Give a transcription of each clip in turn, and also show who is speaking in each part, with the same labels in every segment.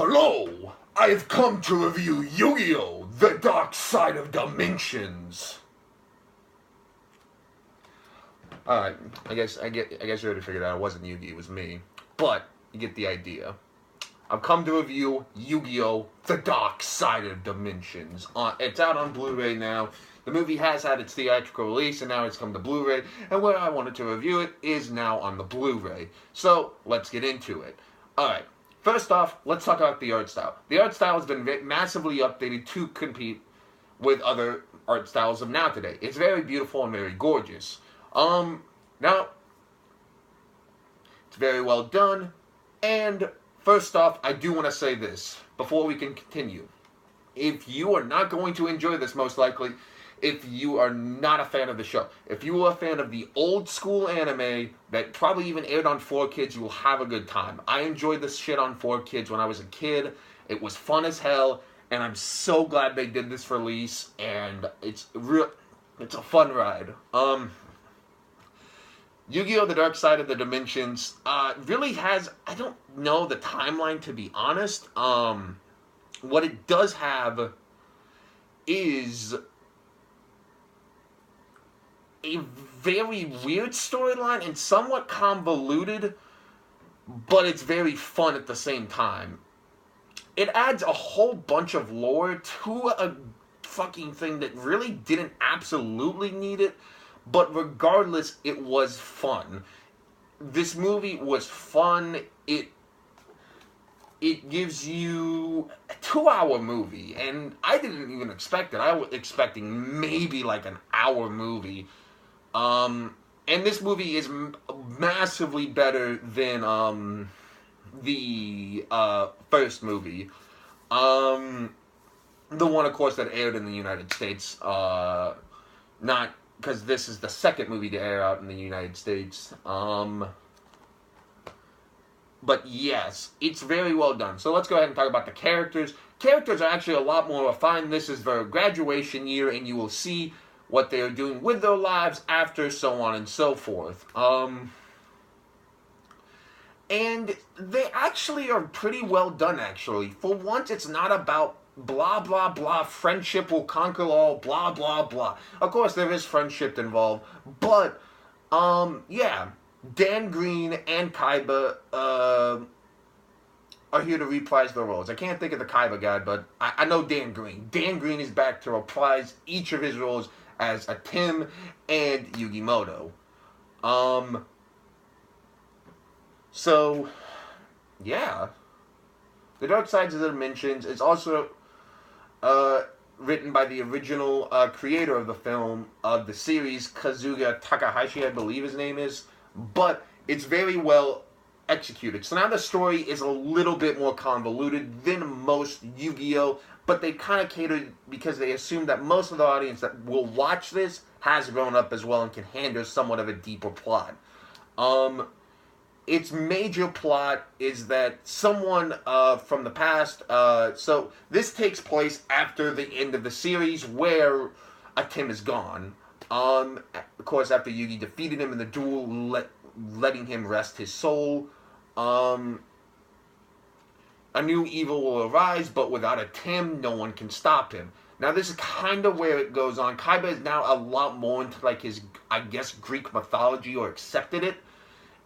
Speaker 1: Hello! I have come to review Yu-Gi-Oh! The Dark Side of Dimensions. Alright, I guess you already figured out it wasn't Yugi, it was me. But, you get the idea. I've come to review Yu-Gi-Oh! The Dark Side of Dimensions. It's out on Blu-ray now. The movie has had its theatrical release, and now it's come to Blu-ray. And where I wanted to review it is now on the Blu-ray. So, let's get into it. Alright, first off, let's talk about the art style. The art style has been massively updated to compete with other art styles of now today. It's very beautiful and very gorgeous. Now, it's very well done, and first off, I do want to say this, before we can continue. If you are not going to enjoy this, most likely, if you are not a fan of the show, if you are a fan of the old school anime that probably even aired on 4Kids, you will have a good time. I enjoyed this shit on 4Kids when I was a kid. It was fun as hell, and I'm so glad they did this release, and it's a fun ride. Yu-Gi-Oh! The Dark Side of the Dimensions really has, I don't know the timeline to be honest. What it does have is a very weird storyline and somewhat convoluted, but it's very fun at the same time. It adds a whole bunch of lore to a fucking thing that really didn't absolutely need it. But regardless, it was fun. This movie was fun. It gives you a 2-hour movie, and I didn't even expect it. I was expecting maybe like an hour movie. And this movie is massively better than the first movie. The one, of course, that aired in the United States. Not because this is the second movie to air out in the United States. But yes, it's very well done. So let's go ahead and talk about the characters. Characters are actually a lot more refined. This is their graduation year, and you will see what they are doing with their lives after, so on and so forth. And they actually are pretty well done, actually. For once, it's not about blah, blah, blah, friendship will conquer all, blah, blah, blah. Of course, there is friendship involved, but, yeah, Dan Green and Kaiba, are here to reprise their roles. I can't think of the Kaiba guy, but I know Dan Green. Dan Green is back to reprise each of his roles as a Tim and Yugimoto. So, yeah. The Dark Sides of the Dimensions is also written by the original creator of the film, of the series, Kazuga Takahashi, I believe his name is. But it's very well executed. So now the story is a little bit more convoluted than most Yu-Gi-Oh! But they kind of catered because they assume that most of the audience that will watch this has grown up as well and can handle somewhat of a deeper plot. Its major plot is that someone from the past, so this takes place after the end of the series where a Tim is gone. Of course, after Yugi defeated him in the duel, letting him rest his soul. A new evil will arise, but without a Tim, no one can stop him. Now, this is kind of where it goes on. Kaiba is now a lot more into, like, his, I guess, Greek mythology, or accepted it.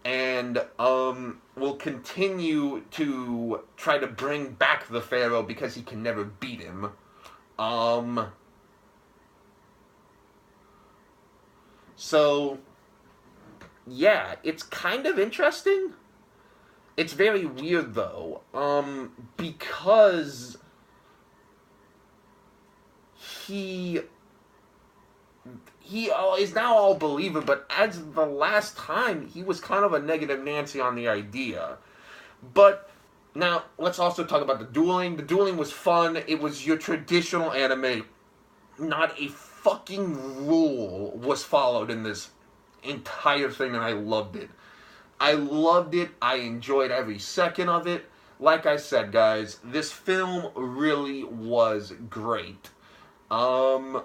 Speaker 1: And will continue to try to bring back the Pharaoh because he can never beat him. So, yeah, it's kind of interesting. It's very weird, though, because he is now all believer, but as the last time, he was kind of a negative Nancy on the idea. But now, let's also talk about the dueling. The dueling was fun. It was your traditional anime. Not a fucking rule was followed in this entire thing, and I loved it. I loved it. I enjoyed every second of it. Like I said, guys, this film really was great. Yeah,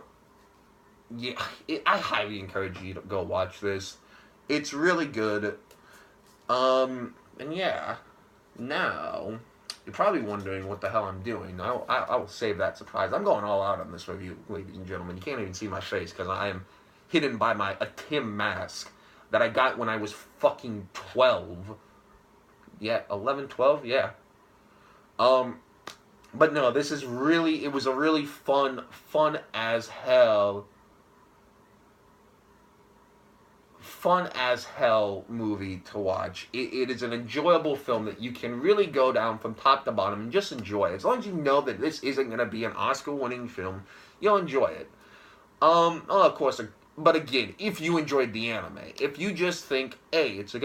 Speaker 1: I highly encourage you to go watch this. It's really good. And yeah, now, You're probably wondering what the hell I'm doing. I will save that surprise. I'm going all out on this review, ladies and gentlemen. You can't even see my face because I am hidden by a Tim mask that I got when I was fucking 12. Yeah, 11, 12, yeah. But no, it was a really fun as hell movie to watch. It is an enjoyable film that you can really go down from top to bottom and just enjoy. As long as you know that this isn't going to be an Oscar-winning film, you'll enjoy it. Oh, of course, but again, if you enjoyed the anime, if you just think, hey, it's a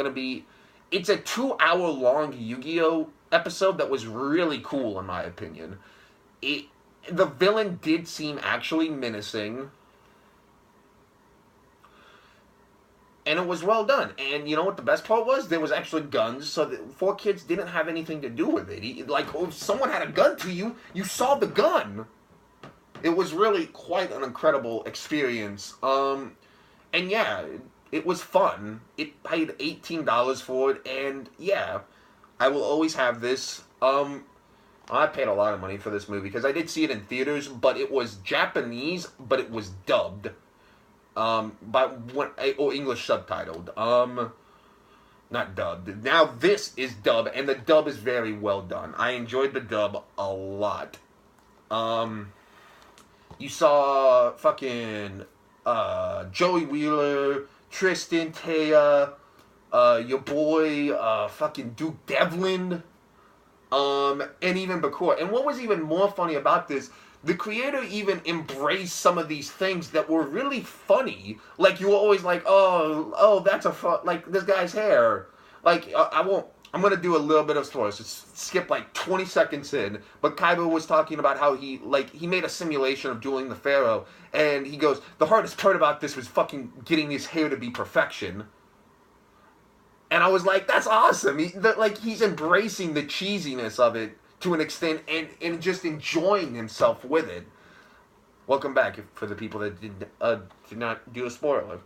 Speaker 1: 2-hour long Yu-Gi-Oh episode that was really cool in my opinion. The villain did seem actually menacing. And it was well done. And you know what the best part was? There was actually guns, so the 4Kids didn't have anything to do with it. If someone had a gun to you, you saw the gun. It was really quite an incredible experience. And yeah, it was fun. It paid $18 for it, and yeah, I will always have this. I paid a lot of money for this movie because I did see it in theaters, but it was Japanese, but it was dubbed. Or English subtitled. Not dubbed. Now this is dub, and the dub is very well done. I enjoyed the dub a lot. You saw fucking Joey Wheeler, Tristan, Taya, your boy, fucking Duke Devlin, and even Bakura. And what was even more funny about this, the creator even embraced some of these things that were really funny. Like, you were always like, oh, that's like, this guy's hair. Like, I'm going to do a little bit of spoilers. Just skip like 20 seconds in. But Kaiba was talking about how he made a simulation of dueling the Pharaoh. And he goes, the hardest part about this was fucking getting his hair to be perfection. And I was like, that's awesome. He's embracing the cheesiness of it to an extent and just enjoying himself with it. Welcome back for the people that did not do a spoiler.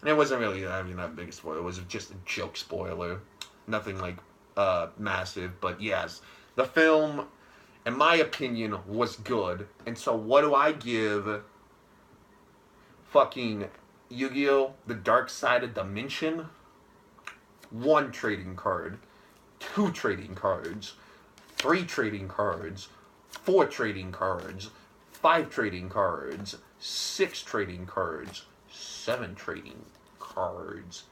Speaker 1: It wasn't really, not big a spoiler. It was just a joke spoiler. Nothing like massive. But yes, the film, in my opinion, was good. And so what do I give fucking Yu-Gi-Oh! The Dark Side of Dimension? 1 trading card. 2 trading cards. 3 trading cards. 4 trading cards. 5 trading cards. 6 trading cards. 7 trading cards.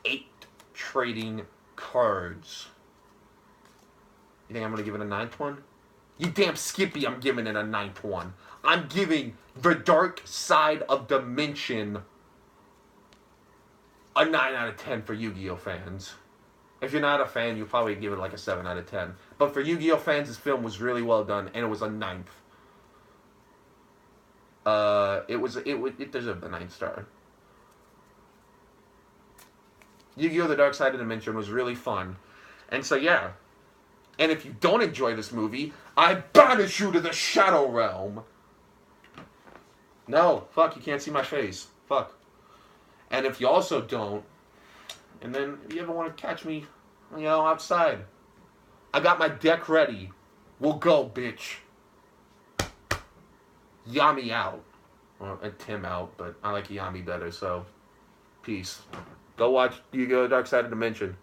Speaker 1: 8 trading cards. You think I'm going to give it a 9th one? You damn Skippy, I'm giving it a 9th one. I'm giving The Dark Side of Dimension a 9 out of 10 for Yu-Gi-Oh fans. If you're not a fan, you'll probably give it like a 7 out of 10. But for Yu-Gi-Oh fans, this film was really well done, and it was a 9th. It deserved a 9th star. Yu-Gi-Oh! The Dark Side of Dimension was really fun. And so, yeah. And if you don't enjoy this movie, I banish you to the Shadow Realm. No, fuck, you can't see my face. Fuck. And if you also don't, and then if you ever want to catch me, outside, I got my deck ready. We'll go, bitch. Yami out. Well, and Tim out, but I like Yami better, so peace. Go watch Yu-Gi-Oh! Dark Side of Dimension.